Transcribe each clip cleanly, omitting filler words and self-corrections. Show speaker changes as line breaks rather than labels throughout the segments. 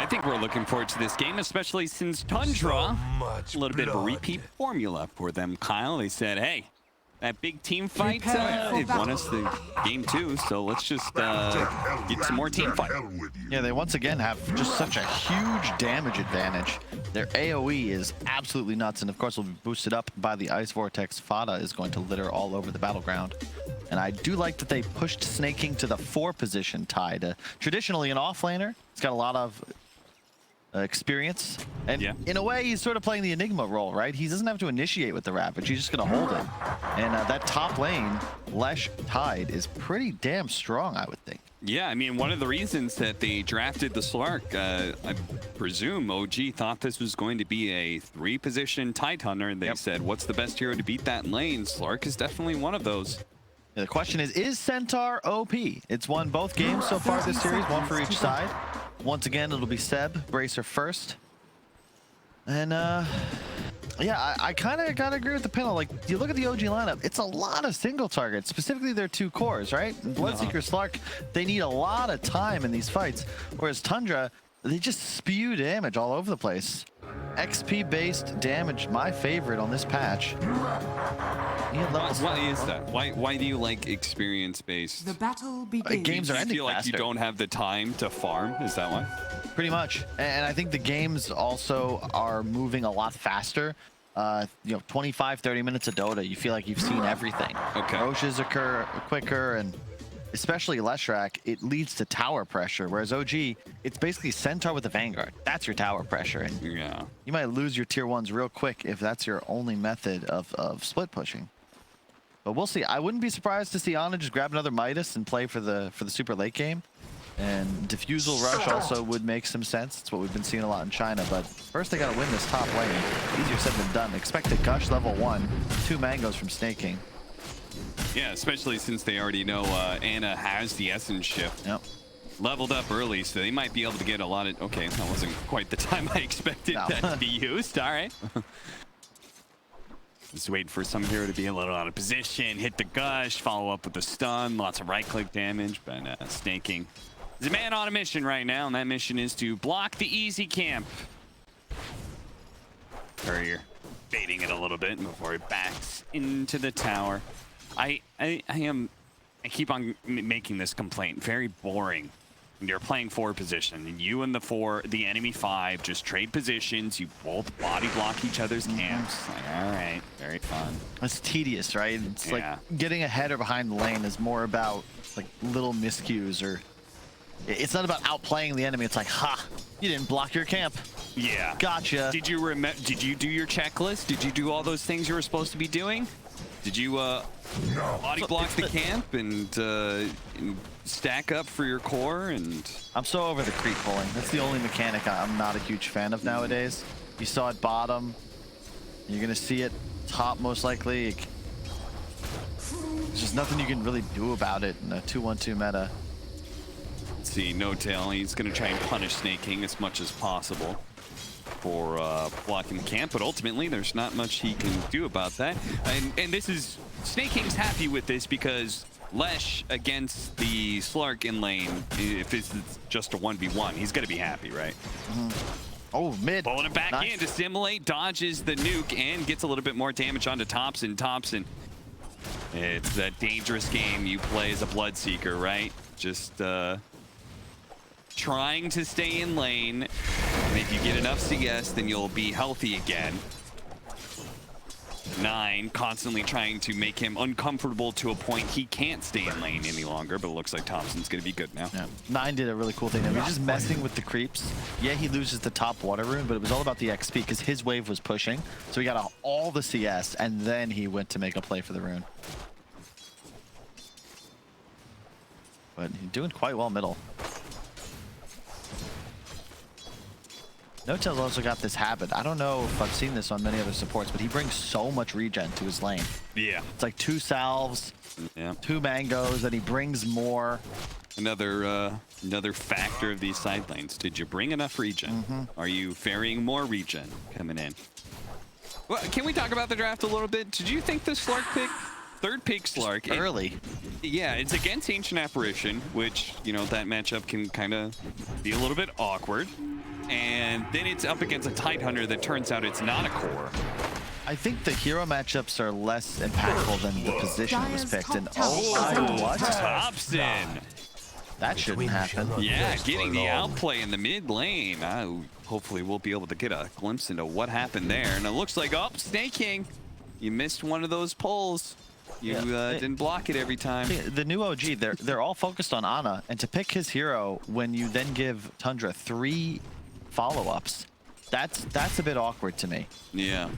I think we're looking forward to this game, especially since Tundra, a little bit of a repeat formula for them, Kyle. They said, hey, that big team fight, it won us the game 2, so let's just get some more team fight.
Yeah, they once again have just such a huge damage advantage. Their AoE is absolutely nuts, and of course will be boosted up by the Ice Vortex. Fada is going to litter all over the battleground. And I do like that they pushed Snake King to the 4 position tied. Traditionally an offlaner, he's got a lot of experience, and in a way he's sort of playing the Enigma role, right? He doesn't have to initiate with the Ravage, he's just gonna hold it. And that top lane, Lesh Tide, is pretty damn strong, I would think.
Yeah, I mean, one of the reasons that they drafted the Slark, I presume OG thought this was going to be a 3-position Tide Hunter, and they said, what's the best hero to beat that lane? Slark is definitely one of those.
Yeah, the question is Centaur OP? It's won both games so far this series, one for each side. Once again, it'll be Seb, Bracer first. And yeah, I kind of gotta agree with the panel. Like, you look at the OG lineup, it's a lot of single targets, specifically their 2 cores, right? Bloodseeker, Slark, they need a lot of time in these fights. Whereas Tundra, they just spew damage all over the place. XP-based damage, my favorite on this patch.
Why is that? Why do you like experience-based?
The battle begins.
Games are ending
faster. You feel like you don't have the time to farm? Is that why?
Pretty much. And I think the games also are moving a lot faster. You know, 25, 30 minutes of Dota, you feel like you've seen everything.
Okay.
Roches occur quicker, and especially Leshrac, it leads to tower pressure, whereas OG, it's basically Centaur with the Vanguard. That's your tower pressure, and you might lose your tier 1s real quick if that's your only method of split pushing. But we'll see. I wouldn't be surprised to see Ana just grab another Midas and play for the super late game. And Diffusal Rush also would make some sense. It's what we've been seeing a lot in China, but first they gotta win this top lane. Easier said than done. Expect a Gush level 1, 2 mangoes from Snake King.
Yeah, especially since they already know Ana has the Essence Shift.
Yep.
Leveled up early, so they might be able to get a lot of... Okay, that wasn't quite the time I expected that to be used. All right. Just waiting for some hero to be a little out of position, hit the Gush, follow up with the stun, lots of right-click damage, but Snake King is a man on a mission right now, and that mission is to block the easy camp. Courier baiting it a little bit before it backs into the tower. I keep on making this complaint. Very boring. You're playing 4 position, and you and the enemy 5 just trade positions. You both body block each other's camps. Like, all right, very fun.
It's tedious, right? It's like getting ahead or behind the lane is more about like little miscues, or it's not about outplaying the enemy. It's like, ha, you didn't block your camp.
Yeah.
Gotcha.
Did you do your checklist? Did you do all those things you were supposed to be doing? Did you body block the camp and stack up for your core? And
I'm so over the creep pulling. That's the only mechanic I'm not a huge fan of nowadays. You saw it bottom. You're gonna see it top most likely. There's just nothing you can really do about it in a 2-1-2 meta.
Let's see, No Tail. He's gonna try and punish Snake King as much as possible for blocking the camp, but ultimately there's not much he can do about that. And this is, Snake King's happy with this because Lesh against the Slark in lane, if it's just a 1v1, he's gonna be happy, right?
Oh, mid.
Pulling it back in to simulate, dodges the nuke, and gets a little bit more damage onto Thompson. It's that dangerous game you play as a Bloodseeker, right? Just trying to stay in lane, and if you get enough CS, then you'll be healthy again. 9 constantly trying to make him uncomfortable to a point he can't stay in lane any longer, but it looks like Thompson's gonna be good now.
Yeah. 9 did a really cool thing. He was just messing with the creeps. Yeah, he loses the top water rune, but it was all about the XP because his wave was pushing. So he got all the CS, and then he went to make a play for the rune. But he's doing quite well middle. No-Tail's also got this habit. I don't know if I've seen this on many other supports, but he brings so much regen to his lane.
Yeah.
It's like 2 salves, 2 mangoes, and he brings more.
Another factor of these side lanes. Did you bring enough regen? Are you ferrying more regen coming in? Well, can we talk about the draft a little bit? Did you think the Slark pick third pick Slark.
Early.
Yeah, it's against Ancient Apparition, which, you know, that matchup can kind of be a little bit awkward. And then it's up against a Tidehunter that turns out it's not a core.
I think the hero matchups are less impactful than the position was picked. And what?
Thompson!
That shouldn't happen.
Yeah, getting the outplay in the mid lane. Hopefully we'll be able to get a glimpse into what happened there. And it looks like, oh, Snake King, you missed one of those pulls. You didn't block it every time.
The new OG, they're all focused on Ana, and to pick his hero when you then give Tundra 3 follow-ups, that's a bit awkward to me.
Yeah.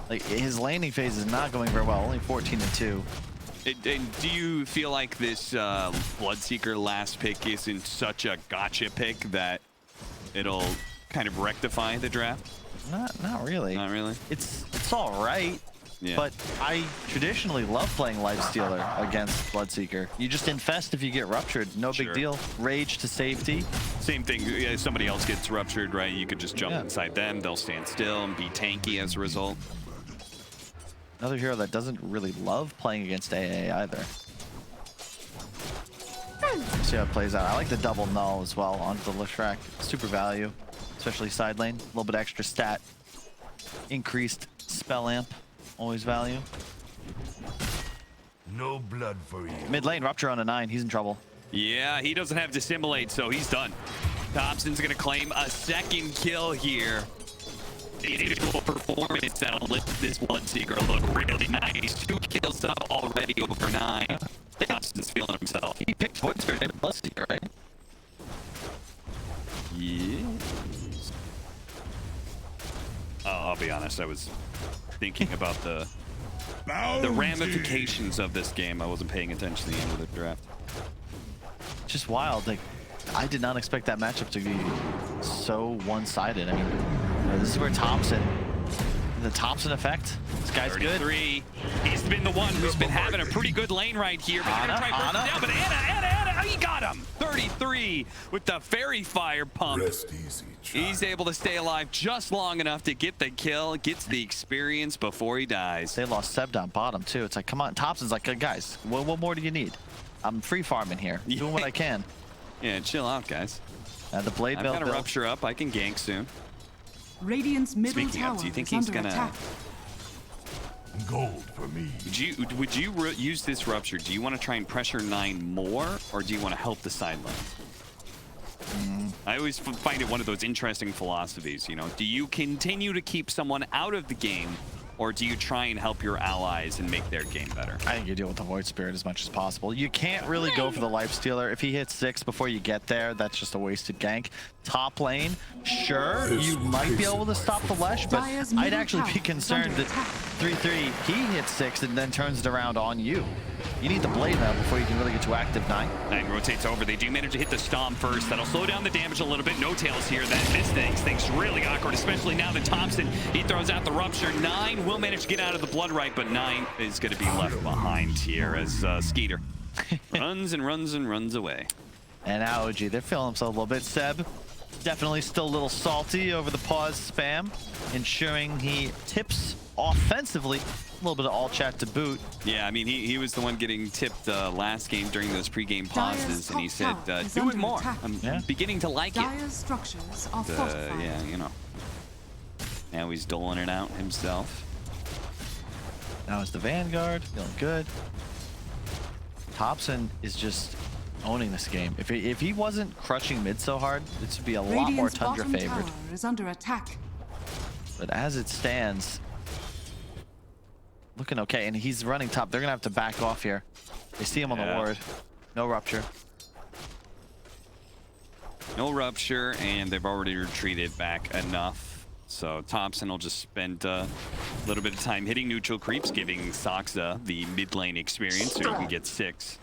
Like, his laning phase is not going very well, only 14-2.
And do you feel like this Bloodseeker last pick isn't such a gotcha pick that it'll kind of rectify the draft?
Not really.
Not really?
It's all right. Yeah. But I traditionally love playing Lifestealer against Bloodseeker. You just infest if you get ruptured. No big deal. Rage to safety.
Same thing. If somebody else gets ruptured, right? You could just jump inside them. They'll stand still and be tanky as a result.
Another hero that doesn't really love playing against AA either. See how it plays out. I like the double null as well onto the Liftrack. Super value, especially side lane. A little bit extra stat. Increased spell amp. Always value.
No blood for you.
Mid lane, Rupture on a 9. He's in trouble.
Yeah, he doesn't have Dissimulate, so he's done. Thompson's going to claim a second kill here. Individual performance that'll lift this Bloodseeker look really nice. 2 kills up already over 9. Thompson's feeling himself.
He picked Voidsphere and Bloodseeker, right?
Yeah. I'll be honest, I was thinking about the ramifications of this game. I wasn't paying attention to the end of the draft.
Just wild. Like, I did not expect that matchup to be so one-sided. I mean, this is where Thompson, the Thompson effect. This guy's
33. Good. He's been the one who's been having a pretty good lane right here. But Ana, but Ana, he got him. 33 with the Fairy Fire pump.
Rest easy, child.
He's able to stay alive just long enough to get the kill, gets the experience before he dies.
They lost Seb down bottom too. It's like, come on, Thompson's like, guys, what more do you need? I'm free farming here, doing what I can.
Yeah, chill out, guys.
The blade
I've got a Rupture up. I can gank soon.
Radiant's middle
Speaking
tower
of, do you think
is
he's gonna
attack.
Gold for me.
Would you use this Rupture? Do you want to try and pressure 9 more, or do you want to help the side lane? I always find it one of those interesting philosophies, you know. Do you continue to keep someone out of the game, or do you try and help your allies and make their game better?
I think you deal with the Void Spirit as much as possible. You can't really go for the Lifestealer. If he hits 6 before you get there, that's just a wasted gank. Top lane, sure, you might be able to stop the Lesh, but I'd actually be concerned that 3-3, he hits 6 and then turns it around on you. You need the blade now before you can really get to active 9.
9 rotates over. They do manage to hit the Stomp first. That'll slow down the damage a little bit. No tails here. That miss things. Things really awkward, especially now that Thompson, he throws out the Rupture. 9 will manage to get out of the Blood Right, but 9 is going to be left behind here as Skiter runs and runs and runs away.
And now OG, they're feeling themselves a little bit. Seb, definitely still a little salty over the pause spam, ensuring he tips offensively. A little bit of all chat to boot.
Yeah, I mean, he was the one getting tipped last game during those pregame pauses, and he said, do it more. I'm beginning to like it.
Structures are fortified.
Yeah, you know. Now he's doling it out himself.
Now it's the Vanguard, feeling good. Thompson is just owning this game. If he wasn't crushing mid so hard, this would be a lot more Tundra favored.
Is under attack.
But as it stands, looking okay, and he's running top. They're gonna have to back off here. They see him on the ward. No Rupture.
No Rupture, and they've already retreated back enough. So Thompson will just spend a little bit of time hitting neutral creeps, giving Saksa the mid lane experience so he can get 6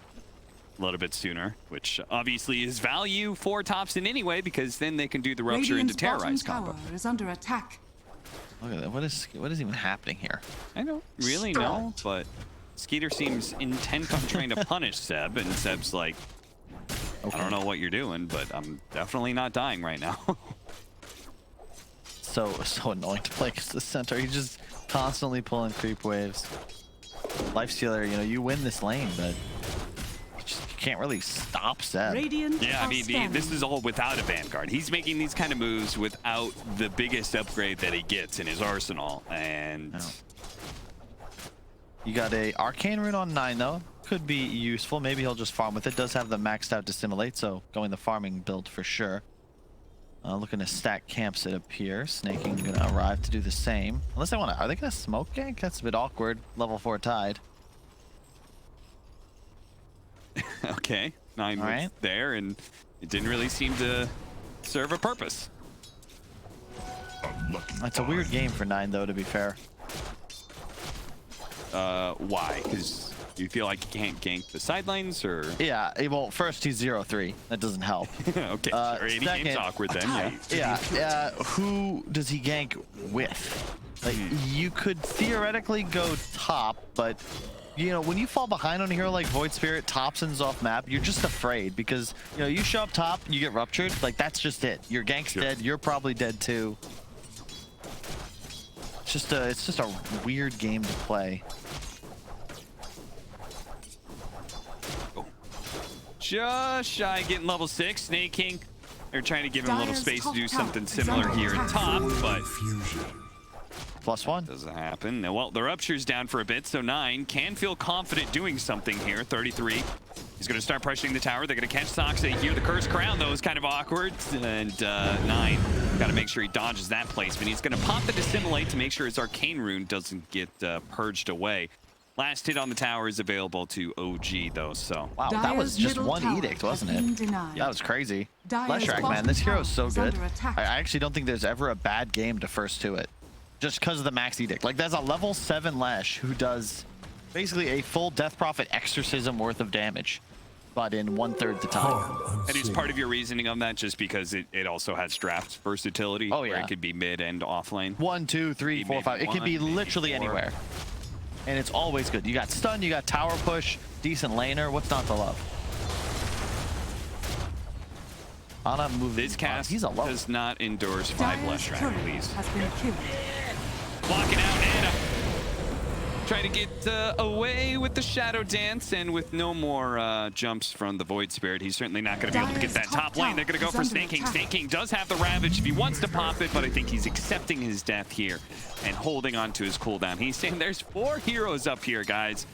a little bit sooner, which obviously is value for Thompson anyway, because then they can do the Rupture into Terrorize combo.
Is under attack.
Look at that. What is even happening here?
I don't really know, but Skiter seems intent on trying to punish Seb, and Seb's like, I don't know what you're doing, but I'm definitely not dying right now.
So annoying to play because the center, he's just constantly pulling creep waves. Lifestealer, you know, you win this lane, but you can't really stop Zed.
Radiant
Yeah, I
are
mean,
scanning.
this is all without a Vanguard. He's making these kind of moves without the biggest upgrade that he gets in his arsenal. And
You got a Arcane Rune on 9 though. Could be useful. Maybe he'll just farm with it. Does have the maxed out Dissimulate, so going the farming build for sure. Looking to stack camps, it appears. Snaking gonna arrive to do the same. Unless they want to. Are they gonna smoke gank? That's a bit awkward. Level 4 Tide.
okay, 9
All
was
right.
there, and it didn't really seem to serve a purpose.
It's a weird game for 9 though, to be fair.
Why? Because you feel like you can't gank the sidelines, or?
Yeah, well, first he's 0-3. That doesn't help.
Okay, sure. Any game's
second-
awkward then, yeah.
Yeah, who does he gank with? Like, you could theoretically go top, but you know, when you fall behind on a hero like Void Spirit, Thompson's off map, you're just afraid because, you know, you show up top, you get ruptured, like that's just it. Your gank's dead, you're probably dead too. It's just a weird game to play.
Just shy of getting level 6, Snaking. They're trying to give him a little
Dire's
space to
top
do
tower
something
is
similar
under
here at
attack.
top, but
Fusion.
+1.
doesn't happen. Well, the rupture's down for a bit, so 9 can feel confident doing something here. 33. He's going to start pressuring the tower. They're going to catch Soxa here. The Cursed Crown, though, is kind of awkward. And 9, got to make sure he dodges that placement. He's going to pop the Dissimulate to make sure his Arcane Rune doesn't get purged away. Last hit on the tower is available to OG, though, so.
Wow, that
Dire's
was just
middle
one
tower
edict,
has
wasn't
been
it?
denied.
That was crazy.
Dire's
Leshrac, man,
bottom
this hero is
tower
so
is
good.
under attack.
I actually don't think there's ever a bad game to first to it. Just because of the max edict. Like, there's a level 7 Lesh who does basically a full Death Prophet exorcism worth of damage, but in 1/3 the time.
And is part of your reasoning on that just because it also has draft versatility?
Oh,
Where
yeah.
it could be mid and off lane?
1, 2, 3,
Maybe
4, 5. It can be
one, maybe
literally
4.
anywhere. And it's always good. You got stun, you got tower push, decent laner. What's not to love? Ana moving.
This cast
He's alone.
does not endorse 5
Dire's
Leshrac,
turret
please.
has been killed.
Blocking out Ana. Trying to get away with the Shadow Dance, and with no more jumps from the Void Spirit, he's certainly not going to be able to get
Dire's
that top lane. They're going to go
tower
for
is under
Snaking.
attack.
Snaking does have the Ravage if he wants to pop it, but I think he's accepting his death here and holding on to his cooldown. He's saying there's 4 heroes up here, guys.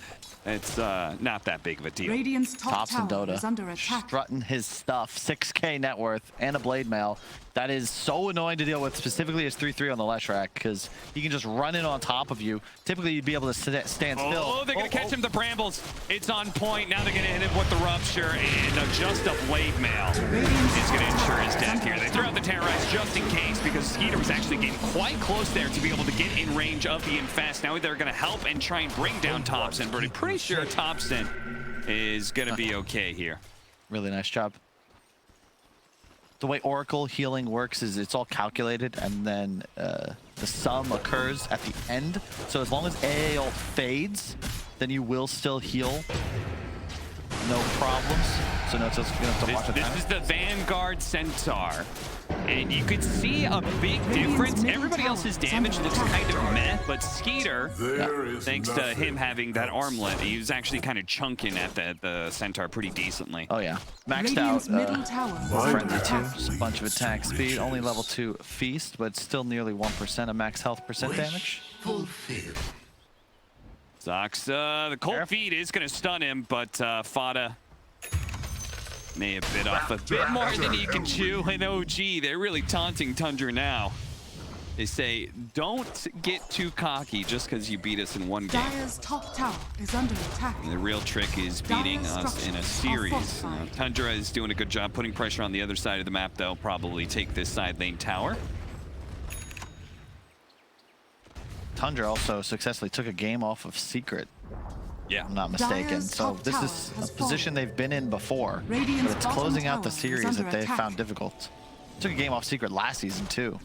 It's not that big of a deal.
Radiant's top
Tops and
tower
Dota.
is under attack.
Strutting his stuff. 6k net worth and a blade mail. That is so annoying to deal with, specifically as 3-3 on the Leshrac, because he can just run in on top of you. Typically, you'd be able to stand still.
Oh, they're going to catch him, the Brambles. It's on point. Now they're going to hit him with the Rupture, and just a blade mail is going to ensure his death here. They threw out the Terrorize just in case, because Skiter was actually getting quite close there to be able to get in range of the Infest. Now they're going to help and try and bring down Thompson, but I'm pretty sure Thompson is going to be okay here.
Really nice job. The way Oracle healing works is it's all calculated, and then the sum occurs at the end. So as long as AAL fades, then you will still heal. No problems. So no, it's just gonna have to watch the
This
time.
is the Vanguard Centaur. And you could see a big difference. Everybody else's damage looks kind of meh, but Skiter,
There is
thanks to
nothing
him having that
else.
armlet, he was actually kind of chunking at the Centaur pretty decently.
Oh yeah, maxed
Radiant's
out.
middle tower is
Mind
under
Friendly too.
attack.
Just a bunch of attack speed. Only level 2 feast, but still nearly 1% of max health percent damage.
Fulfilled.
Soxa, the cold
Careful.
feet is going to stun him, but Fada may have bit off a bit more than he can chew. And OG, they're really taunting Tundra now. They say, don't get too cocky just because you beat us in one game.
Dire's top tower is under attack.
And the real trick is beating
Dire's
us in a
structures are
series.
fortified.
Tundra is doing a good job putting pressure on the other side of the map. They'll probably take this side lane tower.
Tundra also successfully took a game off of Secret,
Yeah.
if I'm not mistaken.
Dire's
So
top
this
tower
is
has
a position they've been in before,
Radiant's
but it's
bottom
closing out the
tower is
series
under
that they
attack.
found difficult. Took a game off Secret last season too.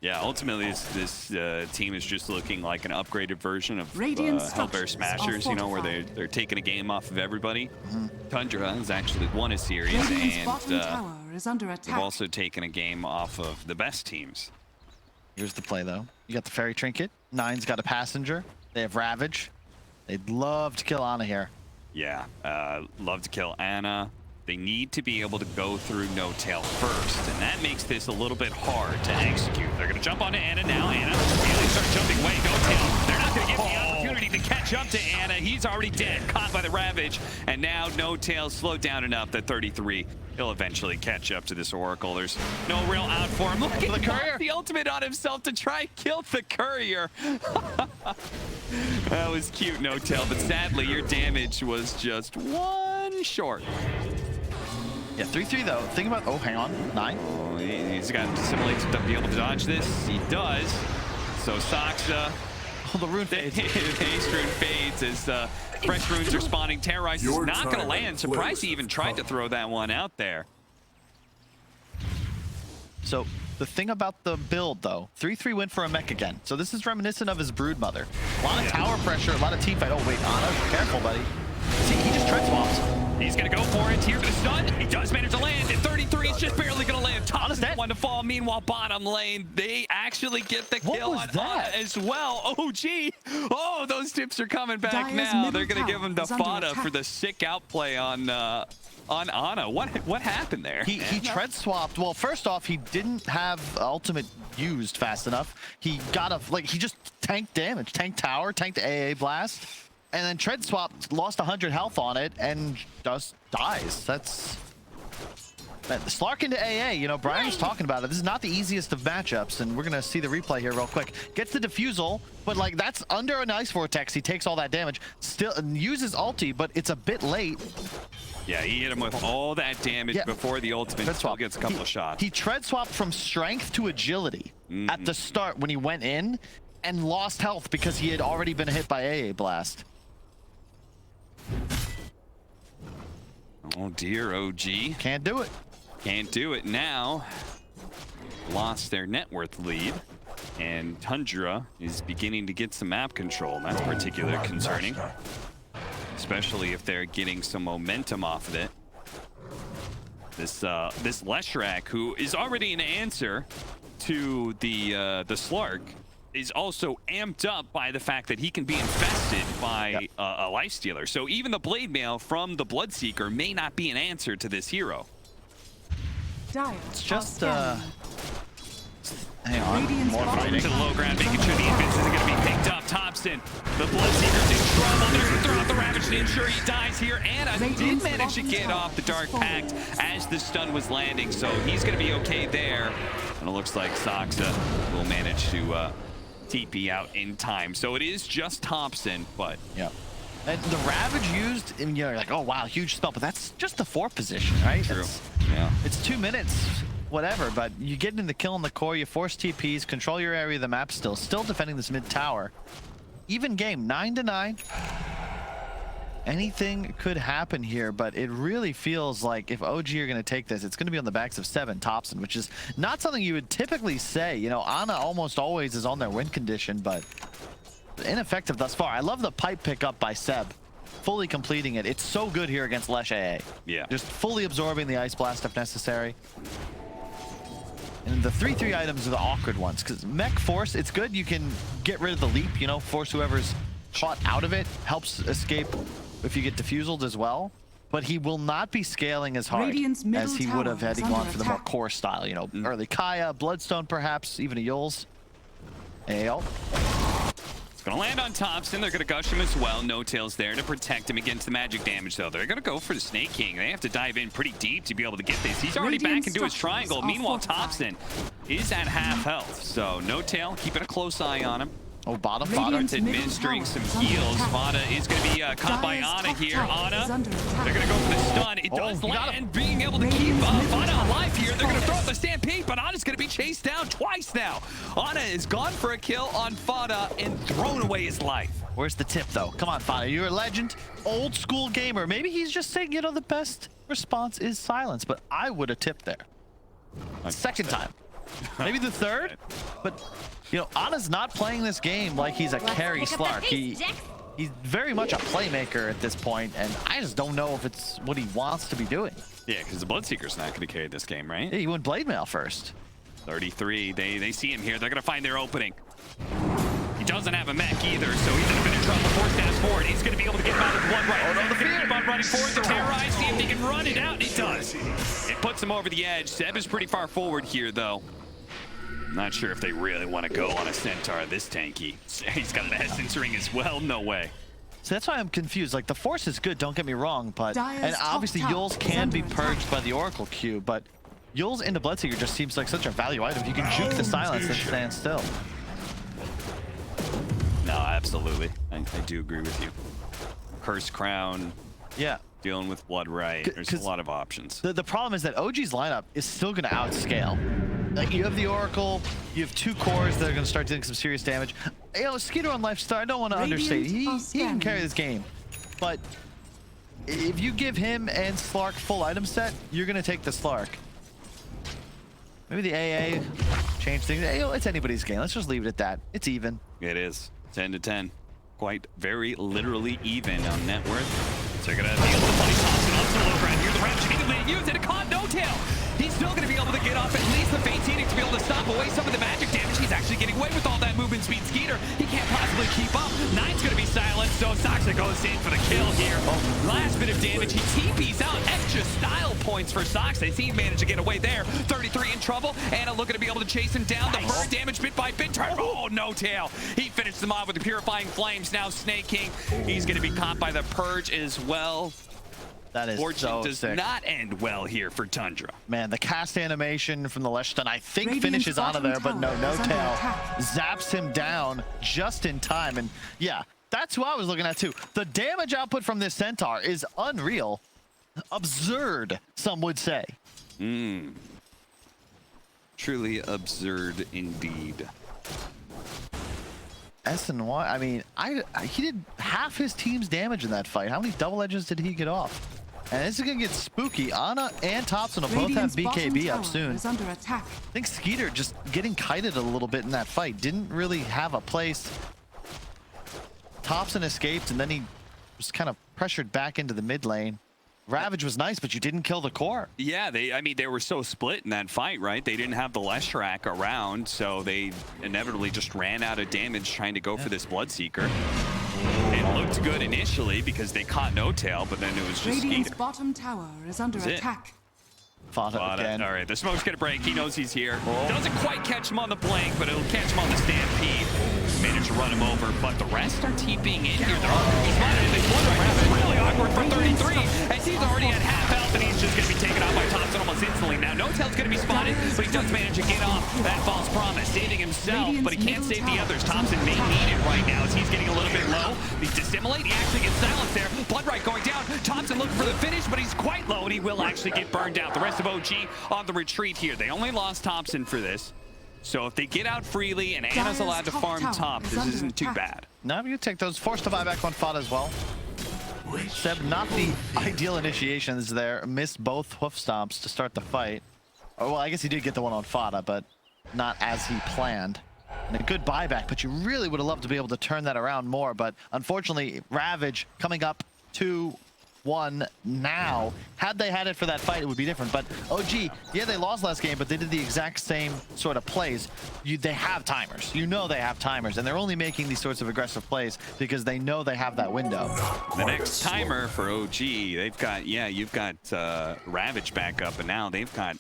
Yeah, ultimately, this team is just looking like an upgraded version of
Radiant
Hellbear
structures
Smashers,
are
you know, where
fortified.
they're taking a game off of everybody. Tundra has actually won a series,
Radiant's
and
bottom tower is under
they've
attack.
also taken a game off of the best teams.
Here's the play though. You got the Fairy Trinket. Nine's got a Passenger. They have Ravage. They'd love to kill Ana here.
Yeah, love to kill Ana. They need to be able to go through No Tail first, and that makes this a little bit hard to execute. They're going to jump onto Ana now. Ana immediately starts jumping away. No Tail, they're not going to give the opportunity to catch up to Ana. He's already dead, caught by the Ravage, and now No Tail slowed down enough that 33. He'll eventually catch up to this Oracle. There's no real out for him. Look at the courier. The ultimate on himself to try and kill the courier. That was cute, No Tail, but sadly your damage was just one short.
Yeah, 3-3 though. Think about, oh, hang on, 9.
Oh, he's got to assimilate to be able to dodge this. He does. So Saksa.
Oh, the rune fades.
Haste rune fades as fresh runes are spawning. Terrorize is not going to land. Surprised he even tried to throw that one out there.
So the thing about the build though, 3-3 went for a mech again. So this is reminiscent of his Broodmother. A lot of tower pressure, a lot of team fight. Oh wait, Ana, careful, buddy. See, he just tread swaps.
He's going to go for it here to the stun. He does manage to land. At 33, it's just barely going to land. Top is the one to fall. Meanwhile, bottom lane, they actually get the kill on Ana as well. Oh, gee. Oh, those tips are coming back now. They're going to give him the Fada for the sick outplay on Ana. What happened there?
He tread swapped. Well, first off, he didn't have ultimate used fast enough. He got he just tanked damage, tanked tower, tanked AA blast. And then tread swapped, lost 100 health on it, and just dies. That's... Man, the Slark into AA, you know, Brian was talking about it. This is not the easiest of matchups, and we're going to see the replay here real quick. Gets the defusal, but, like, that's under an Ice Vortex. He takes all that damage. Still uses ulti, but it's a bit late.
Yeah, he hit him with all that damage before the ultimate still gets a couple of shots.
He tread swapped from strength to agility at the start when he went in, and lost health because he had already been hit by AA blast.
Oh dear, OG.
Can't do it.
Can't do it now. Lost their net worth lead. And Tundra is beginning to get some map control. And that's particularly concerning. Especially if they're getting some momentum off of it. This Leshrac, who is already an answer to the Slark, is also amped up by the fact that he can be infested by a Lifestealer. So even the Blade Mail from the Bloodseeker may not be an answer to this hero.
It's just, hang on, more fighting.
To the low ground, making sure the invis isn't going to be picked up. Thompson, the Bloodseeker's in trouble. They're going to throw out the Ravage to ensure he dies here. Anna did manage to get off the Dark Pact as the stun was landing, so he's going to be okay there. And it looks like Saksa will manage to TP out in time. So it is just Thompson, but
yeah. And the Ravage used, and you're like, oh wow, huge spell, but that's just the 4th position, right?
True. Yeah.
It's 2 minutes, whatever, but you get in the kill in the core, you force TPs, control your area of the map still defending this mid tower. Even game, 9-9. Anything could happen here, but it really feels like if OG are going to take this, it's going to be on the backs of 7 Thompson, which is not something you would typically say. You know, Ana almost always is on their win condition, but ineffective thus far. I love the pipe pickup by Seb, fully completing it. It's so good here against Lesh AA.
Yeah.
Just fully absorbing the Ice Blast if necessary. And the 3-3 items are the awkward ones, because Mech Force, it's good. You can get rid of the leap, you know, force whoever's shot out of it, helps escape if you get diffuseled as well, but he will not be scaling as hard as he would have had he gone for the more core style, you know, early Kaya, Bloodstone perhaps, even a Yules. AL.
It's going to land on Thompson. They're going to gush him as well. No Tail's there to protect him against the magic damage, though. They're going to go for the Snake King. They have to dive in pretty deep to be able to get this. He's already back into his triangle. Meanwhile, Thompson is at half health, so No Tail keeping a close eye on him.
Oh, bottom
Fada administering some heals. Fada is going to be caught by Ana here. Ana, they're going to go for the stun. It does land, being able to keep Fada alive here. They're going to throw out the Stampede, but Ana's going to be chased down twice now. Ana is gone for a kill on Fada and thrown away his life.
Where's the tip, though? Come on, Fada. You're a legend, old school gamer. Maybe he's just saying, you know, the best response is silence, but I would have tipped there. Second time. Maybe the 3rd, but you know, Ana's not playing this game like he's a carry Slark. He's very much a playmaker at this point, and I just don't know if it's what he wants to be doing.
Yeah, because the Bloodseeker's not going to carry this game, right?
Yeah, he went Blade Mail first.
33, they see him here. They're going to find their opening. He doesn't have a mech either, so he's in a bit of trouble. Force dash forward. He's going to be able to get him out of the blood right.
Oh, no, the
He's going to
fear.
keep on running forward to terrorize, see if he can run it out, and he does. It puts him over the edge. Seb is pretty far forward here, though. Not sure if they really want to go on a Centaur this tanky. He's got an Essence Ring as well. No way.
So that's why I'm confused. Like, the Force is good, don't get me wrong, but...
Dire's
And
top
obviously,
tower
Yules
is
can
under
be
attack.
purged by the Oracle Cube, but Yules into Bloodseeker just seems like such a value item. You can juke the silence and stand still.
No, absolutely. I do agree with you. Cursed Crown,
Yeah.
dealing with Blood Right. There's a
'cause
lot of options.
The problem is that OG's lineup is still going to outscale. Like, you have the Oracle, you have 2 cores that are going to start doing some serious damage. You know, Skiter on Lifestealer, I don't want to understate. He can carry this game. But if you give him and Slark full item set, you're going to take the Slark. Maybe the AA change things. Hey, it's anybody's game. Let's just leave it at that. It's even.
It is 10 to 10. Quite very literally even on net worth. So you're going to be able to play Thompson on solo ground here. The Ravage immediately used it. A con no tail. He's still going to be able to get off at least the Fate's Edict to be able to stop away some of the magic damage. He's actually getting away with all that movement speed. Skiter, he can't possibly keep up. Nine's going to be silenced, so Soxa goes in for the kill here. Last bit of damage. He TP's out. Extra style points for Soxa. He managed to get away there. 33 in trouble. Anna looking to be able to chase him down. The bird damage bit by bit. Oh, no tail. He finished them off with the Purifying Flames. Now Snake King. He's going to be caught by the Purge as well.
That is
Fortune
so
does
sick.
not end well here for Tundra.
Man, the cast animation from the Leshton, I think
Radiant's
finishes onto
bottom
there, but no
tower is under
tail.
attack.
Zaps him down just in time. And yeah, that's who I was looking at too. The damage output from this Centaur is unreal. Absurd, some would say.
Truly absurd indeed.
SNY, I mean, he did half his team's damage in that fight. How many double edges did he get off? And this is gonna get spooky. Anna and Thompson will both have
Radiant's bottom
BKB
tower
up soon.
is under attack.
I think Skiter just getting kited a little bit in that fight. Didn't really have a place. Thompson escaped, and then he was kind of pressured back into the mid lane. Ravage was nice, but you didn't kill the core.
Yeah, they were so split in that fight, right? They didn't have the Leshrac around, so they inevitably just ran out of damage trying to go for this Bloodseeker. It looked good initially because they caught no tail, but then it was just
Radiant's
Skiter.
bottom tower is under
That's it.
attack.
Fought it again.
All right, the smoke's gonna break. He knows he's here. Doesn't quite catch him on the blink, but it'll catch him on the stampede. Managed to run him over, but the rest are TPing in here. They're all gonna be spotted, and they blood right now. It's really awkward for 33, as he's already at half health, and he's just gonna be taken out by Thompson almost instantly. Now, No Tail's gonna be spotted, but he does manage to get off that false promise, saving himself, but he can't save the others. Thompson may need it right now as he's getting a little bit low. He's dissimulate. He actually gets silenced there. Blood right going down. Thompson looking for the finish, but he's quite low, and he will actually get burned out. The rest of OG on the retreat here. They only lost Thompson for this. So if they get out freely and Anna's allowed to farm top, this isn't too bad.
No, you take those. Forced to buy back one Fada as well. Seb, not the ideal initiations there. Missed both hoof stomps to start the fight. Oh, well, I guess he did get the one on Fada, but not as he planned. And a good buyback, but you really would have loved to be able to turn that around more. But unfortunately, Ravage coming up 2-1 now. Had they had it for that fight, it would be different. But OG, yeah, they lost last game, but they did the exact same sort of plays. They have timers. You know they have timers, and they're only making these sorts of aggressive plays because they know they have that window.
The next timer for OG, they've got, yeah, you've got Ravage back up, and now they've got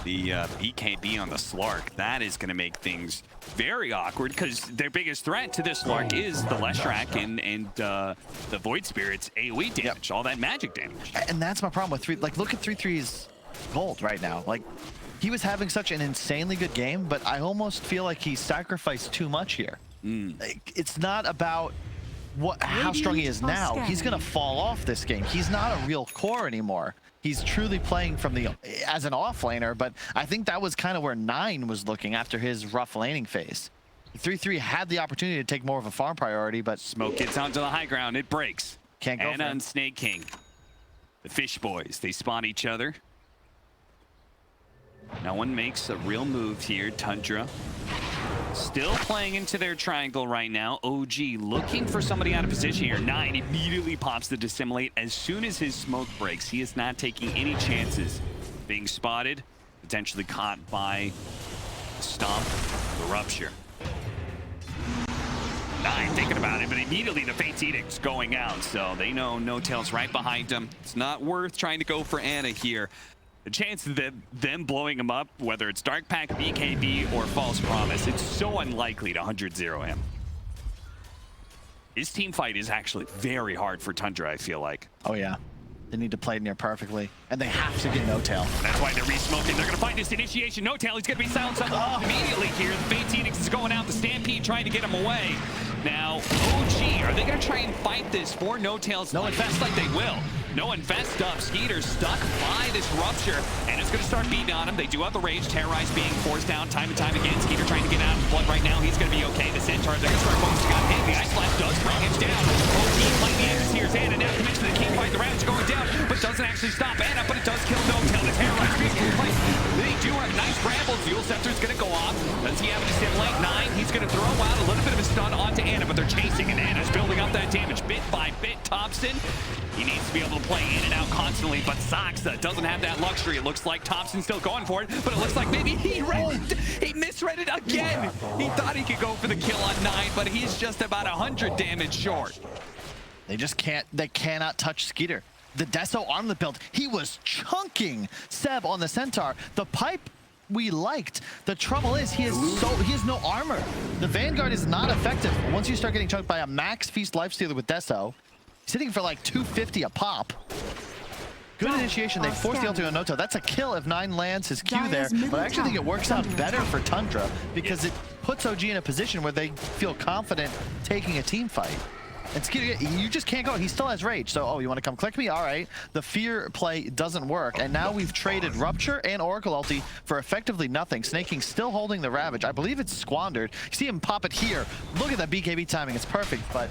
the BKB on the Slark. That is going to make things very awkward because their biggest threat to this Slark is the Leshrac and the Void Spirit's AoE damage, all that magic damage.
And that's my problem with 3. Like, look at 3-3's gold right now. Like, he was having such an insanely good game, but I almost feel like he sacrificed too much here. Like, it's not about how strong he is now. He's going to fall off this game. He's not a real core anymore. He's truly playing from as an offlaner, but I think that was kind of where 9 was looking after his rough laning phase. 3-3 had the opportunity to take more of a farm priority, but
Smoke gets onto the high ground. It breaks.
Can't go
Anna
for it.
and Snake King. The Fish Boys, they spot each other. No one makes a real move here. Tundra still playing into their triangle right now. OG looking for somebody out of position here. 9 immediately pops the Dissimulate as soon as his smoke breaks. He is not taking any chances being spotted, potentially caught by Stomp, the Rupture. 9 thinking about it, but immediately the Fate's Edict's going out, so they know No Tail's right behind him. It's not worth trying to go for Ana here. The chance of them blowing him up, whether it's Dark Pack, BKB, or False Promise, it's so unlikely to 100-0 him. His team fight is actually very hard for Tundra, I feel like.
Oh yeah. They need to play it near perfectly, and they have to get No Tail.
That's why they're re-smoking. They're going to find this initiation. No Tail, he's going to be silenced immediately here. The Fate's Edict is going out. The Stampede trying to get him away. Now, OG, are they going to try and fight this for No Tail's? No Infest like they will. No Infest up. Skeeter stuck by this Rupture, and it's going to start beating on him. They do have the Rage. Terrorize being forced down time and time again. Skeeter trying to get out of blood right now. He's going to be okay. The Centaur, they're going to start focusing on him. The Ice Blast does bring him down. OG playing the Enders here. Ana now commits to the team fight. The round's going down, but doesn't actually stop Ana, but it does kill No Tail. The Terrorize being replaced. They do have nice brambles. Dual Scepter's going to go off. Does he have to simulate? 9. He's going to throw out a little bit of a stun onto Ana, but they're chasing, and Ana's building up that damage bit by bit. Thompson, he needs to be able to play in and out constantly, but Saksa doesn't have that luxury. It looks like Thompson's still going for it, but it looks like maybe he misread it again. He thought he could go for the kill on 9, but he's just about 100 damage short.
They just can't, they cannot touch Skeeter. The Deso on the build, he was chunking Seb on the Centaur. The pipe we liked. The trouble is he has no armor. The Vanguard is not effective. Once you start getting chunked by a max feast Lifestealer with Deso, he's hitting for like 250 a pop. Good initiation. They forced the ultimate on No Tail. That's a kill if 9 lands his Q there, but I actually think it works out better for Tundra because it puts OG in a position where they feel confident taking a team fight. And Skeeter, you just can't go. He still has Rage. So, oh, you want to come click me? All right. The fear play doesn't work. And now we've traded Rupture and Oracle ulti for effectively nothing. Snaking still holding the Ravage. I believe it's squandered. You see him pop it here. Look at that BKB timing. It's perfect, but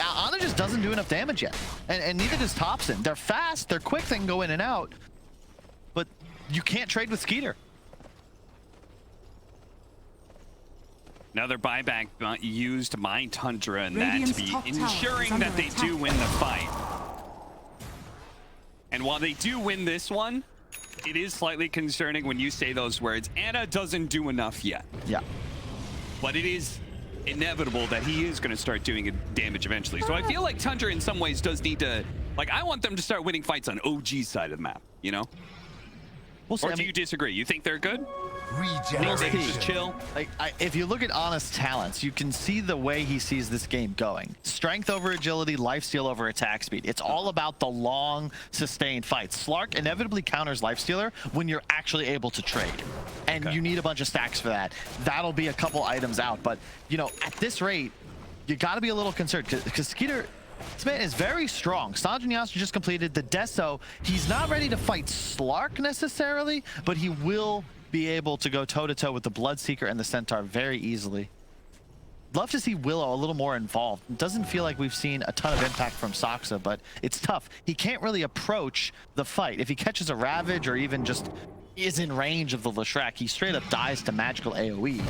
Ana just doesn't do enough damage yet. And neither does Thompson. They're fast. They're quick. They can go in and out. But you can't trade with Skeeter.
Another buyback used by Tundra, and that to be ensuring that they do win the fight. And while they do win this one, it is slightly concerning when you say those words. Ana doesn't do enough yet.
Yeah.
But it is inevitable that he is going to start doing damage eventually. So I feel like Tundra in some ways does need to, like, I want them to start winning fights on OG's side of the map, you know?
We'll see.
Or do you disagree? You think they're good?
Regeneration.
Just chill.
Like, if you look at Ana's talents, you can see the way he sees this game going. Strength over agility, lifesteal over attack speed. It's all about the long, sustained fights. Slark inevitably counters lifestealer when you're actually able to trade. And you need a bunch of stacks for that. That'll be a couple items out. But, you know, at this rate, you got to be a little concerned because Skeeter, this man is very strong. Sanjin Yasuo just completed the Deso. He's not ready to fight Slark necessarily, but he will be able to go toe-to-toe with the Bloodseeker and the Centaur very easily. Love to see Willow a little more involved. It doesn't feel like we've seen a ton of impact from Saksa, but it's tough. He can't really approach the fight. If he catches a Ravage or even just is in range of the Leshrac, he straight up dies to magical AoE.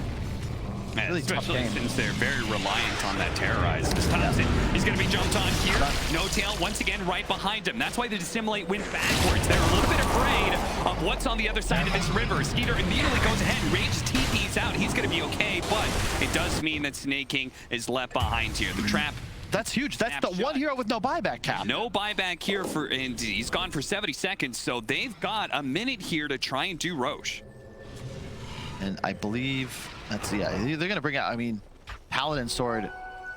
Man,
really
especially since they're very reliant on that Terrorize. This Thompson is going to be jumped on here. No Tail once again right behind him. That's why the Dissimulate went backwards. They're a little bit afraid of what's on the other side of this river. Skeeter immediately goes ahead and rages TP's out. He's going to be okay, but it does mean that Snaking is left behind here. The trap.
That's huge. That's the one hero with no buyback cap.
No buyback here and he's gone for 70 seconds, so they've got a minute here to try and do Roche.
And I believe that's they're gonna bring out. I mean, Paladin Sword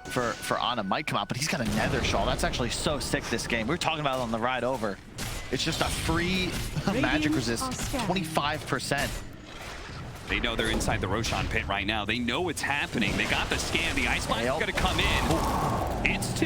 for Ana might come out, but he's got a Nether Shawl. That's actually so sick. This game we were talking about it on the ride over. It's just a free magic resist, 25%.
They know they're inside the Roshan pit right now. They know what's happening. They got the scan. The Ice Blast is going to come in. It's 2.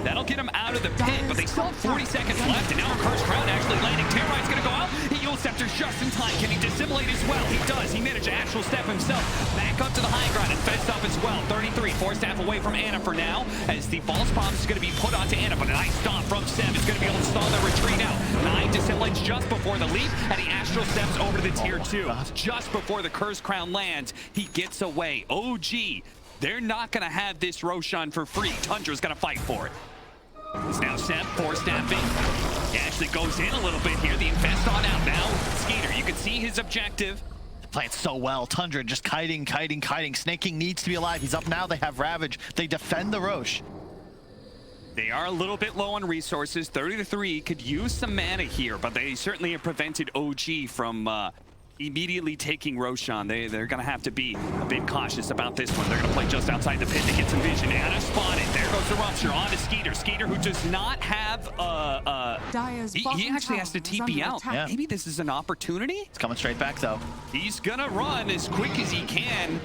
That'll get them out of the pit, but they still have 40 seconds left, and now a Cursed Crown actually landing. Terrorize going to go out. He Dual Scepter just in time. Can he dissimulate as well? He does. He managed to astral step himself back up to the high ground and fessed up as well. 33, 4 staff away from Ana for now, as the false promise is going to be put onto Ana, but a nice stomp from Seb is going to be able to stall their retreat out. 9 dissimulates just before the leap, and he astral steps over to the tier 2. Just before the Cursed Crown lands, he gets away. OG, they're not going to have this Roshan for free. Tundra's going to fight for it. It's now Seb, 4 staffing. He actually goes in a little bit here. The infest on out now. Skiter, you can see his objective.
Playing so well. Tundra just kiting. Snaking needs to be alive. He's up now. They have Ravage. They defend the Roche.
They are a little bit low on resources. 30-3 could use some mana here, but they certainly have prevented OG from immediately taking Roshan. They're going to have to be a bit cautious about this one. They're going to play just outside the pit to get some vision. Anna spotted. There goes the rupture on to Skiter. Skiter, who does not have he actually has to TP out.
Yeah.
Maybe this is an opportunity.
It's coming straight back though.
He's going to run as quick as he can.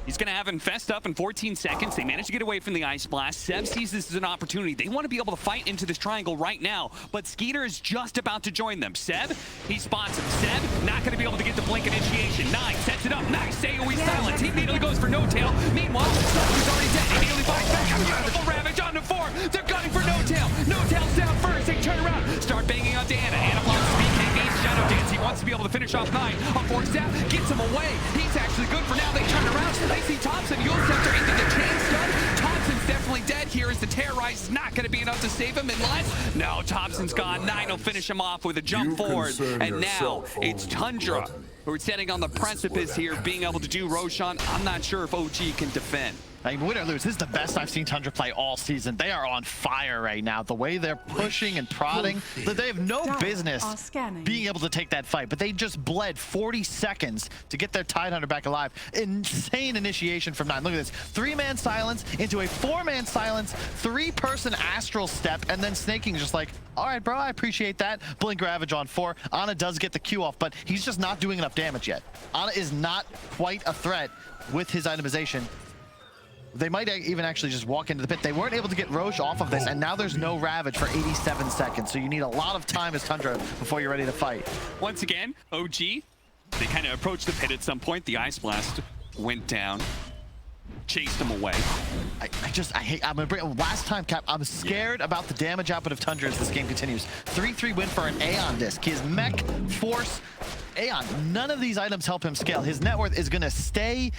He's going to have Infest up in 14 seconds. They managed to get away from the Ice Blast. Seb sees this as an opportunity. They want to be able to fight into this triangle right now, but Skiter is just about to join them. Seb, he spots him. Seb, not going to be able to get the blink initiation. 9 sets it up. Nice. AoE silence. He immediately goes for No Tail. Meanwhile, Sub is already dead. He immediately fights back. Beautiful Ravage on to 4. They're gunning for No Tail. No Tail's down first. They turn around. Start banging onto Anna. Anna blocks BKB Shadow Dance. He wants to be able to finish off 9. A 4-step gets him away. He's actually good for now. They turn around. They see Thompson. You'll center into the chain stun. Thompson's definitely dead here as the Terrorize is not going to be enough to save him unless... No, Thompson's gone. 9 will finish him off with a jump forward. And now it's Tundra who are sitting on the precipice here, being able to do Roshan. I'm not sure if OG can defend.
I mean, win or lose, this is the best I've seen Tundra play all season. They are on fire right now. The way they're pushing and prodding, they have no business being able to take that fight, but they just bled 40 seconds to get their Tidehunter back alive. Insane initiation from 9. Look at this. 3-man silence into a 4-man silence, 3-person astral step, and then Snaking just like, all right, bro, I appreciate that. Blink Ravage on 4. Ana does get the Q off, but he's just not doing enough damage yet. Ana is not quite a threat with his itemization. They might even actually just walk into the pit. They weren't able to get Roche off of this, and now there's no Ravage for 87 seconds. So you need a lot of time as Tundra before you're ready to fight.
Once again, OG, they kind of approached the pit at some point. The Ice Blast went down, chased them away.
I'm gonna bring last time, Cap. I'm scared about the damage output of Tundra as this game continues. 3-3 win for an Aeon disc. His mech, force, Aeon. None of these items help him scale. His net worth is gonna stay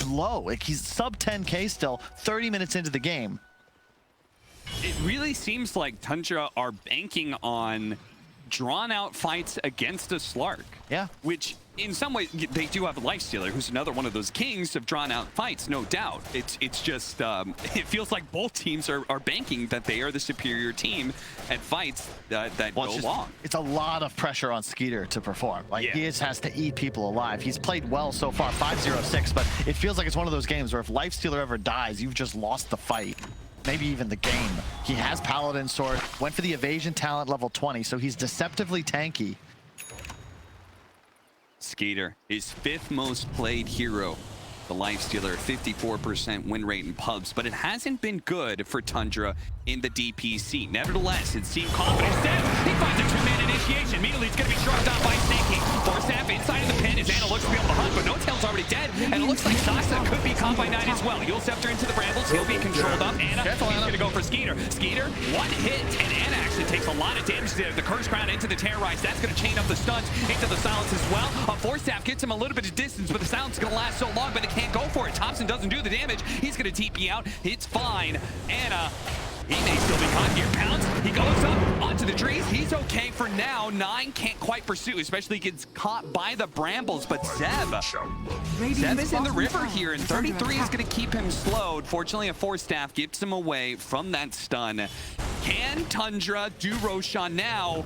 low. Like he's sub 10K still, 30 minutes into the game.
It really seems like Tundra are banking on drawn out fights against a Slark.
Yeah.
Which in some ways they do have a Lifestealer, who's another one of those kings of drawn out fights, no doubt. It's just it feels like both teams are banking that they are the superior team at fights that go long.
It's a lot of pressure on Skiter to perform. Like he has to eat people alive. He's played well so far, 5-0-6, but it feels like it's one of those games where if Lifestealer ever dies, you've just lost the fight. Maybe even the game. He has Paladin Sword, went for the evasion talent level 20, so he's deceptively tanky.
Skiter, his 5th most played hero. The Lifestealer, 54% win rate in pubs, but it hasn't been good for Tundra in the DPC. Nevertheless, it seemed confident. He finds a 2-man initiation. Immediately, it's going to be shrugged off by Snaking. Force inside of the pit as Anna looks to be able to hunt, but No Tail's already dead, and it looks like Sasa could be caught by 9 as well. You'll scepter into the brambles. He'll be controlled up. Anna, he's going to go for Skiter. Skiter, 1 hit, and Anna actually takes a lot of damage there. The Curse Crown into the Terrorize. That's going to chain up the stuns into the silence as well. A Force Staff gets him a little bit of distance, but the silence is going to last so long, but it can't go for it. Thompson doesn't do the damage. He's going to TP out. It's fine. Anna, he may still be caught here. Pounce, he goes up onto the trees. He's okay for now. 9 can't quite pursue, especially gets caught by the brambles, but Zeb is in the river here, and 33 is going to keep him slowed. Fortunately, a Force Staff gets him away from that stun. Can Tundra do Roshan now?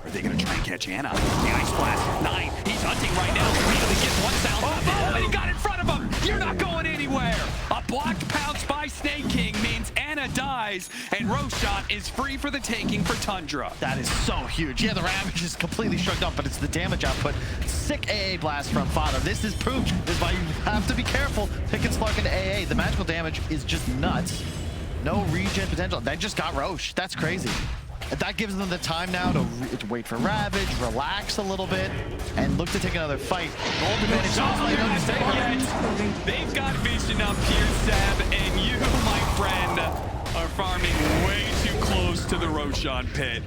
Are they going to try and catch Anna? The Ice Blast, 9. He's hunting right now. Immediately gets 1 sound. And he got in front of him. You're not going anywhere. A blocked pounce by Snake King means Anna dies, and Roshan is free for the taking for Tundra.
That is so huge. Yeah, the Ravage is completely shrugged up, but it's the damage output. Sick AA blast from Fado. This is proof. This is why you have to be careful picking Slark into AA. The magical damage is just nuts. No regen potential. They just got Roche. That's crazy. That gives them the time now to wait for Ravage, relax a little bit, and look to take another fight. Gold advantage.
They've got vision up here, Seb, and you, my friend, are farming way too close to the Roshan pit.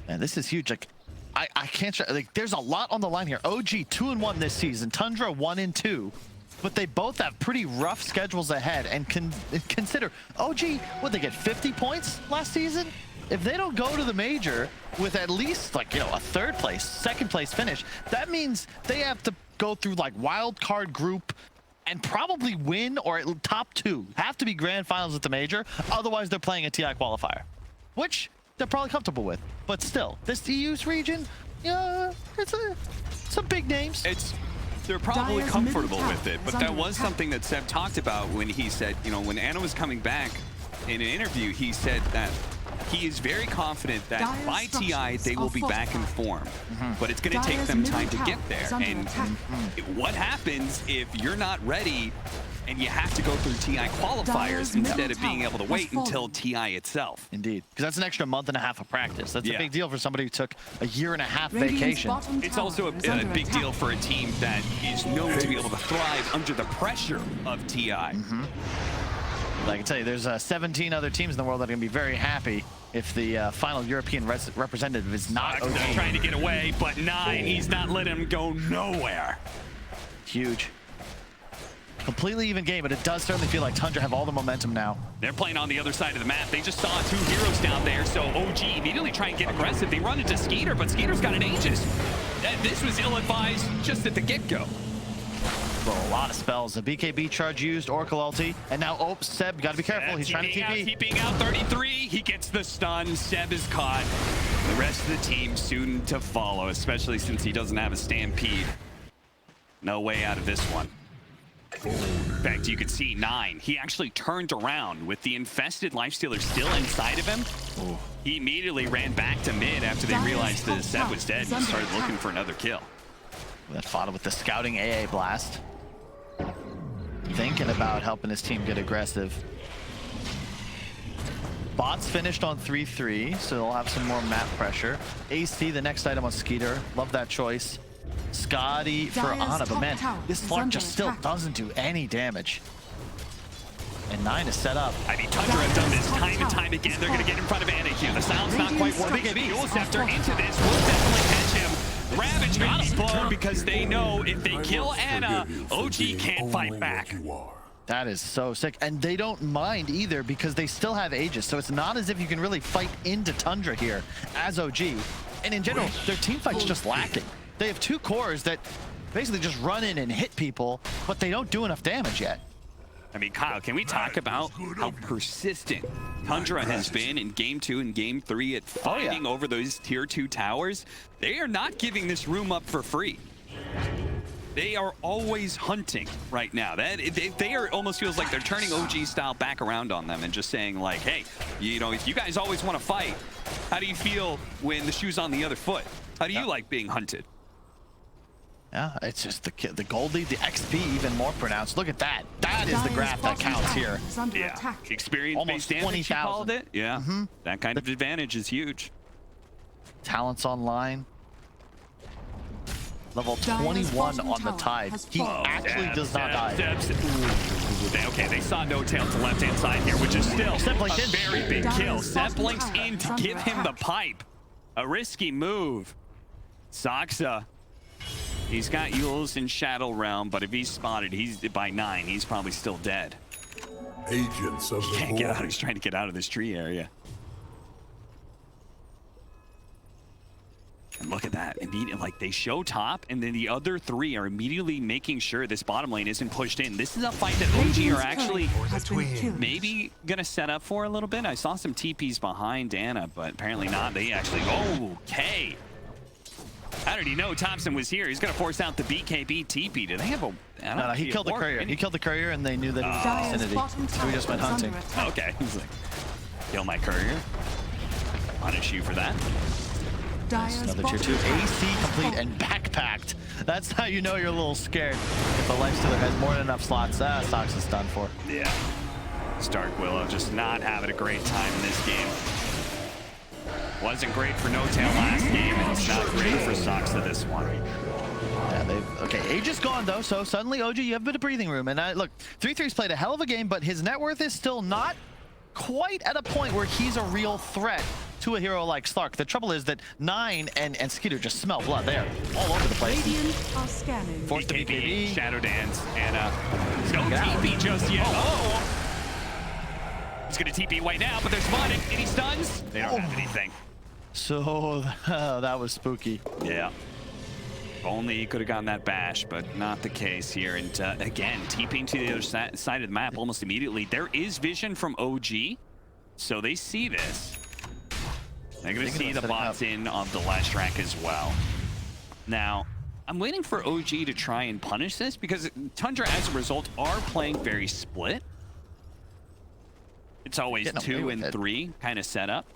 Man, this is huge. Like, I can't. Like, there's a lot on the line here. OG 2-1 this season. Tundra 1-2. But they both have pretty rough schedules ahead, and consider OG, what, they get 50 points last season? if they don't go to the major with at least like, you know, a third place, second place finish, that means they have to go through like wild card group and probably win, or at top 2 have to be grand finals at the major. Otherwise they're playing a TI qualifier, which they're probably comfortable with. But still, this EU's region, yeah, it's some big names.
They're probably
Dire's
comfortable
middle
with it,
tower
but
is
that
under
was
attack.
something that Seb talked about when he said, you know, when Anna was coming back in an interview, he said that he is very confident that
Dire's
by TI
structures
they will
are
be back in
fortified.
form, but it's going to take
Dire's
them
middle
time to
tower
get there.
is under
And
attack.
what happens if you're not ready and you have to go through TI qualifiers
Dire's
instead
middle
of being
tower
able to
has
wait until
fallen.
TI itself?
Indeed, because that's an extra month and a half of practice. That's a big deal for somebody who took a year and a half
Radiant's
vacation.
bottom
It's
tower
also
is
a
under
big
attack.
deal for a team that is known to be able to thrive under the pressure of TI.
I can tell you, there's 17 other teams in the world that are going to be very happy if the final European representative is not
Sox
OG.
trying to get away, but 9, he's not letting him go nowhere.
Huge. Completely even game, but it does certainly feel like Tundra have all the momentum now.
They're playing on the other side of the map. They just saw 2 heroes down there, so OG immediately try and get aggressive. They run into Skeeter, but Skeeter's got an Aegis. This was ill-advised just at the get-go.
Well, a lot of spells. A BKB charge used, Oracle ulti, and now Seb, gotta be careful. He's trying to TP.
Keeping out 33. He gets the stun. Seb is caught. The rest of the team soon to follow, especially since he doesn't have a stampede. No way out of this one. In fact, you could see 9. He actually turned around with the infested Lifestealer still inside of him.
Ooh.
He immediately ran back to mid after they realized that Seb was dead and started looking for another kill.
That fought with the scouting AA blast. Thinking about helping his team get aggressive. Bots finished on 3-3, so they'll have some more map pressure. AC, the next item on Skeeter. Love that choice. Scotty for
Dire's
Ana, but
top
man,
tower
this
is
Slark
under
just still
attack.
doesn't do any damage. And 9 is set up.
I mean, Tundra have done this time and time again. They're going to get in front of Anna here. The sound's not quite working. Dual Scepter into this will definitely catch him. Ravage got him blown because they know if they kill Anna, OG can't fight back.
That is so sick. And they don't mind either because they still have Aegis. So it's not as if you can really fight into Tundra here as OG. And in general, their team fight's just lacking. They have 2 cores that basically just run in and hit people, but they don't do enough damage yet.
I mean, Kyle, can we talk about how persistent Tundra has been in Game 2 and Game 3 at fighting over those Tier 2 towers? They are not giving this room up for free. They are always hunting right now. They are almost feels like they're turning OG style back around on them and just saying like, hey, you know, if you guys always want to fight, how do you feel when the shoe's on the other foot? How do you like being hunted?
Yeah, it's just the gold lead, the XP even more pronounced. Look at that. That is the graph that counts here.
Yeah, experience-based damage,
20,000.
you called it. Yeah, that kind of advantage is huge.
Talents online. Level 21 on the Tide. He actually does not die.
Okay, they saw No Tail to left-hand side here, which is still a very big kill. Seb blinks in to give him the pipe. A risky move. Soxa. He's got Yules in Shadow Realm, but if he's spotted, he's by 9. He's probably still dead.
Agents of the
Can't get out.
void.
He's trying to get out of this tree area. And look at that. Immediately, like they show top, and then the other 3 are immediately making sure this bottom lane isn't pushed in. This is a fight that OG are actually maybe gonna set up for a little bit. I saw some TPs behind Anna, but apparently not. They actually okay. How did he know Thompson was here? He's gonna force out the BKB TP. Do they have a?
No, he killed the courier. He killed the courier, and they knew that he was in the vicinity. So he just went hunting.
Okay, he's like, kill my courier. Punish you for that.
Another tier 2 AC complete and backpacked. That's how you know you're a little scared. If a Lifestealer has more than enough slots, Sox is done for.
Yeah. Stark Willow just not having a great time in this game. Wasn't great for No Tail last game, and it's not great for Soxa this one.
Yeah, okay, Age is gone though, so suddenly OG, you have a bit of breathing room. And look, 3-3's played a hell of a game, but his net worth is still not quite at a point where he's a real threat to a hero like Slark. The trouble is that 9 and Skeeter just smell blood. They're all over the place.
Radiant are scanning.
Forced to BKB.
Shadow Dance, and no TP just yet. He's gonna TP away now, but there's Monik. Any stuns? They don't have anything.
So that was spooky.
Yeah. Only he could have gotten that bash, but not the case here. And again, TPing to the other side of the map almost immediately. There is vision from OG, so they see this. They're going to see the bots in of the Leshrac as well. Now, I'm waiting for OG to try and punish this because Tundra, as a result, are playing very split. It's always 2 and 3 kind of setup.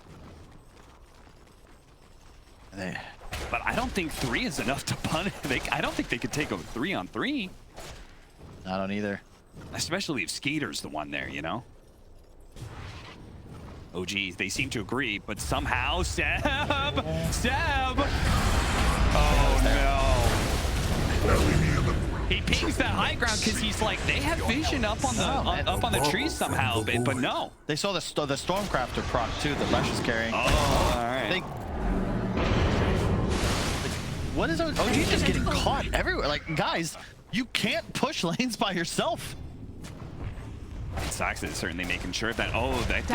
But I don't think 3 is enough to punish. I don't think they could take a 3-on-3.
I don't either.
Especially if Skeeter's the one there, you know? Oh, geez, they seem to agree, but somehow Seb! Oh, no. He pings that high ground because he's like, they have vision up on the trees somehow, but no.
They saw the Stormcrafter proc, too, that Lesh is carrying.
Oh, all right.
What is OG just getting caught everywhere? Like, guys, you can't push lanes by yourself.
Sox is certainly making sure of that. Oh, that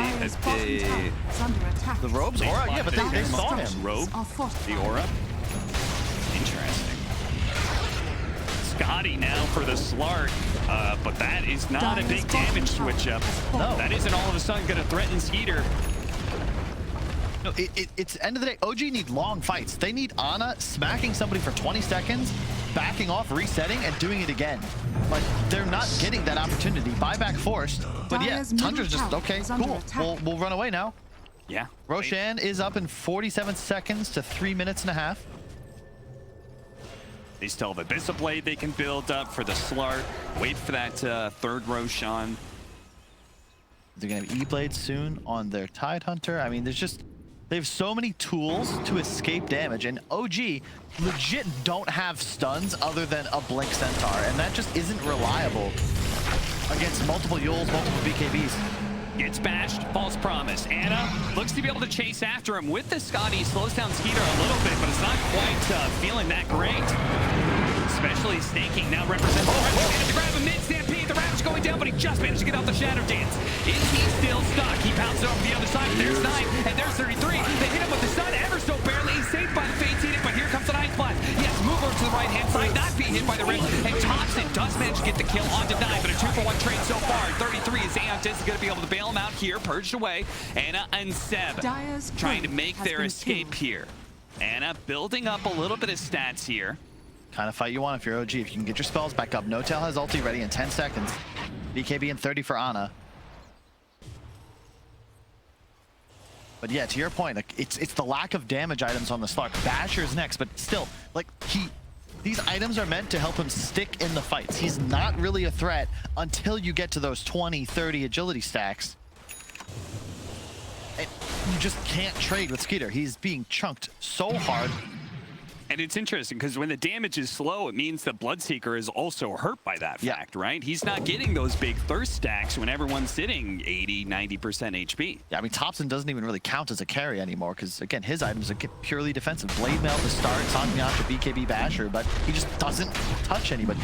the robes aura? Yeah, but they saw him.
Robe? The aura? Interesting. Scotty now for the Slark, but that is not a big damage switch up.
No.
That isn't all of a sudden going to threaten Skeeter.
No, it's end of the day, OG need long fights. They need Ana smacking somebody for 20 seconds, backing off, resetting, and doing it again. Like, they're not getting that opportunity. Buyback forced. But yeah, Tundra's just, okay, cool. We'll run away now.
Yeah.
Roshan is up in 47 seconds to 3 minutes and a half.
They still have a Abyssal Blade they can build up for the Slark. Wait for that third Roshan.
They're going to have E-Blade soon on their Tidehunter. I mean, they have so many tools to escape damage, and OG legit don't have stuns other than a Blink Centaur, and that just isn't reliable against multiple Yules, multiple BKBs.
Gets bashed, false promise. Ana looks to be able to chase after him with the Scotty, slows down Skeeter a little bit, but it's not quite feeling that great. Especially Snaking now represents the Ravage. Managed to grab a mid-stampede, the Ravage going down, but he just managed to get off the Shadow Dance. Is he still stuck? He pounces over the other side. There's 9, and there's 33. They hit him with the stun ever so barely. He's saved by the Fate's Edict, but here comes the Ice Blast. He has to move over to the right-hand side, not being hit by the Rift, and Thompson does manage to get the kill onto 9, but a 2-for-1 trade so far. 33 is Aeontis going to be able to bail him out here, purged away. Ana and Seb trying to make their escape here. Ana building up a little bit of stats here.
Kind of fight you want if you're OG. If you can get your spells back up. No-Tail has ulti ready in 10 seconds. BKB in 30 for Ana. But yeah, to your point, like, it's the lack of damage items on the Slark. Basher's next, but still, like, these items are meant to help him stick in the fights. He's not really a threat until you get to those 20, 30 agility stacks. And you just can't trade with Skeeter. He's being chunked so hard.
And it's interesting because when the damage is slow, it means the Bloodseeker is also hurt by that fact, right? He's not getting those big thirst stacks when everyone's sitting 80, 90% HP.
Yeah, I mean, Thompson doesn't even really count as a carry anymore because, again, his items are purely defensive. Blade Mail to start, Sanmyasha, BKB Basher, but he just doesn't touch anybody.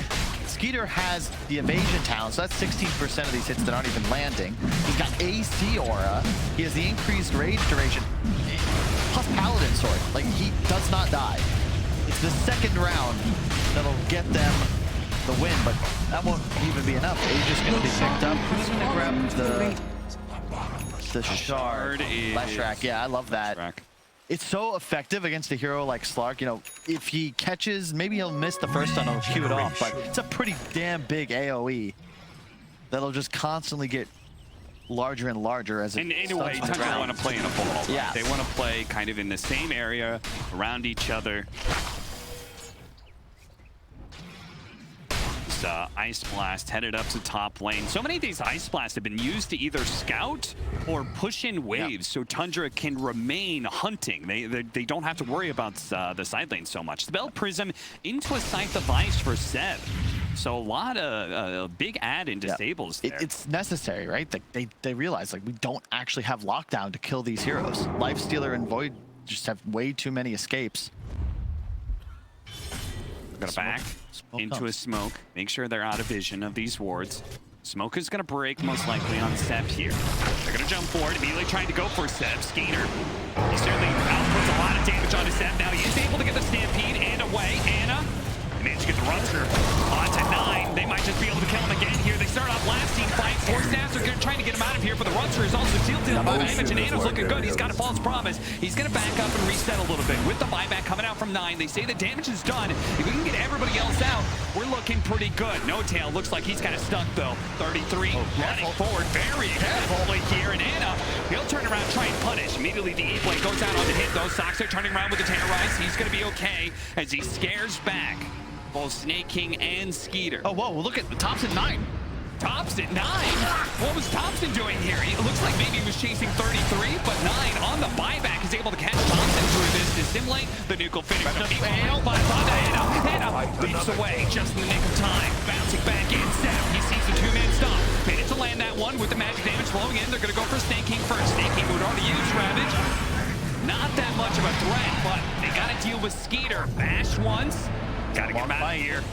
Skeeter has the evasion talent, so that's 16% of these hits that aren't even landing. He's got AC Aura. He has the increased rage duration, plus Paladin Sword. Like, he does not die. It's the second round that'll get them the win, but that won't even be enough. Age is going to be picked up. Who's going to grab the shard? Leshrac. Yeah, I love that.
Leshrac.
It's so effective against a hero like Slark. You know, if he catches, maybe he'll miss the first stun, he'll cue it off, but it's a pretty damn big AoE that'll just constantly get larger and larger as it
and anyway, Tundra want to play in a ball.
Yeah.
They want to play kind of in the same area, around each other. Ice Blast headed up to top lane. So many of these Ice Blasts have been used to either scout or push in waves, so Tundra can remain hunting. They don't have to worry about the side lane so much. Spell Prism into a Scythe of Ice for Seb. So a lot of big add in disables there.
It's necessary, right? They realize, like, we don't actually have lockdown to kill these heroes. Lifestealer and Void just have way too many escapes.
We're gonna back into a smoke. Make sure they're out of vision of these wards. Smoke is going to break most likely on Seb here. They're going to jump forward, immediately trying to go for Seb.Skiter. He certainly outputs a lot of damage onto Seb. Now he is able to get the Stampede and away. Anna managed to get the Runster onto 9. They might just be able to kill him again here. They start off last team fight. Four Snaps are trying to get him out of here, but the Runster is also dealing more damage, and Anna's looking good. He's got a false promise. He's going to back up and reset a little bit. With the buyback coming out from 9, they say the damage is done. If we can get everybody else out, we're looking pretty good. No Tail looks like he's kind of stuck, though. 33 running forward very carefully here, and Anna, he'll turn around, try and punish. Immediately the E-Blade goes out on the hit, though. Sox are turning around with the Terrorize. He's going to be okay as he scares back both Snake King and Skeeter.
Oh, whoa, look at the Thompson 9.
Thompson 9? What was Thompson doing here? It looks like maybe he was chasing 33, but 9 on the buyback is able to catch Thompson through this to simulate the nuke finish. Anna beats away just in the nick of time. Bouncing back in, Seb. He sees the two-man stop. Managed to land that one with the magic damage flowing in. They're going to go for Snake King first. Snake King would already use Ravage. Not that much of a threat, but they got to deal with Skeeter. Bash once. Got to get him out of here.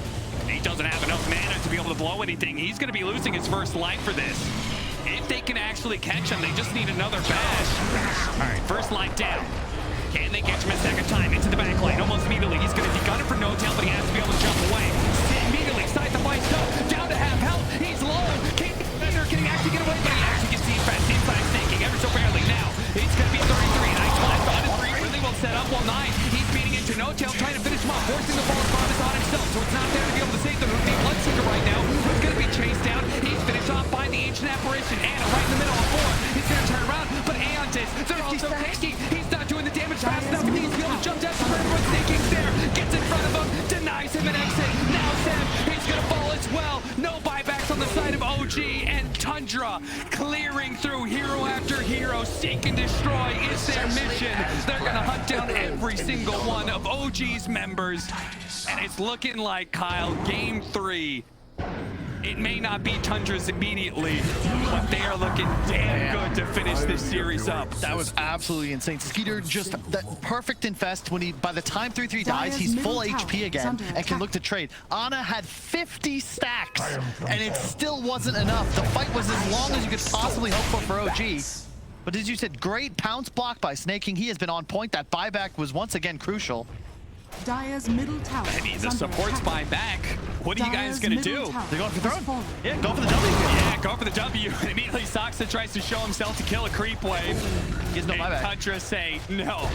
He doesn't have enough mana to be able to blow anything. He's going to be losing his first life for this. If they can actually catch him, they just need another bash. All right, first life down. Can they catch him a second time? Into the back lane, almost immediately. He's going to degun it for no tail, but he has to be able to jump away. Immediately, side the fight, down to half health. He's low. Can he actually get away? But he actually gets defense inside Snaking ever so barely. Now, he's going to be 33. Nice flash on his 3. Really well set up. Well, 9. He's beating into no tail, trying to finish him off, forcing the ball promise on himself. So it's not there to be able to save the Ruby Bloodseeker right now. He's going to be chased down. He's finished off by the Ancient Apparition. Anna right in the middle of 4. He's going to turn around, but Aeontis, they're also risky. He's not doing the damage fast enough. He needs to be able to jump down for everyone. Snaking there, gets in front of him, denies him an exit. Now Seb, he's going to fall as well. No buybacks on the side of OG, and Tundra clearing through hero after hero. Seek and destroy is their mission. They're going to hunt down every single one of OG's members. And it's looking like, Kyle, game 3. It may not be Tundra's immediately, but they are looking damn good to finish this series up.
That was absolutely insane. Skeeter just that perfect infest when by the time 3-3 dies, he's full HP again and can look to trade. Ana had 50 stacks and it still wasn't enough. The fight was as long as you could possibly hope for OG. But as you said, great pounce block by Snake King. He has been on point. That buyback was once again crucial.
Dire's middle tower.
I mean, the support's buyback. What are you guys going to do?
They're going for the throne. Yeah, go for the W.
Yeah, go for the W. And immediately Soxa tries to show himself to kill a creep wave.
He has no buyback.
Tundra say, no.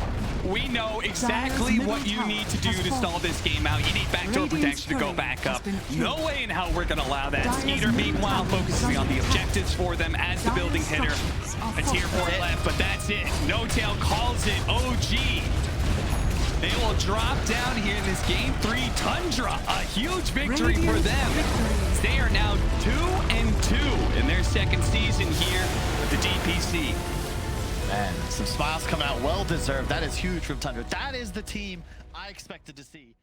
We know exactly what you need to do to stall this game out. You need backdoor protection to go back up. No way in hell we're going to allow that. Skeeter, meanwhile, focusing on the objectives for them as the building hitter. A tier 4 left, but that's it. No Tail calls it OG. They will drop down here in this game 3. Tundra, a huge victory for them. They are now 2-2 in their second season here with the DPC.
Man, some smiles coming out, well deserved. That is huge from Tundra. That is the team I expected to see.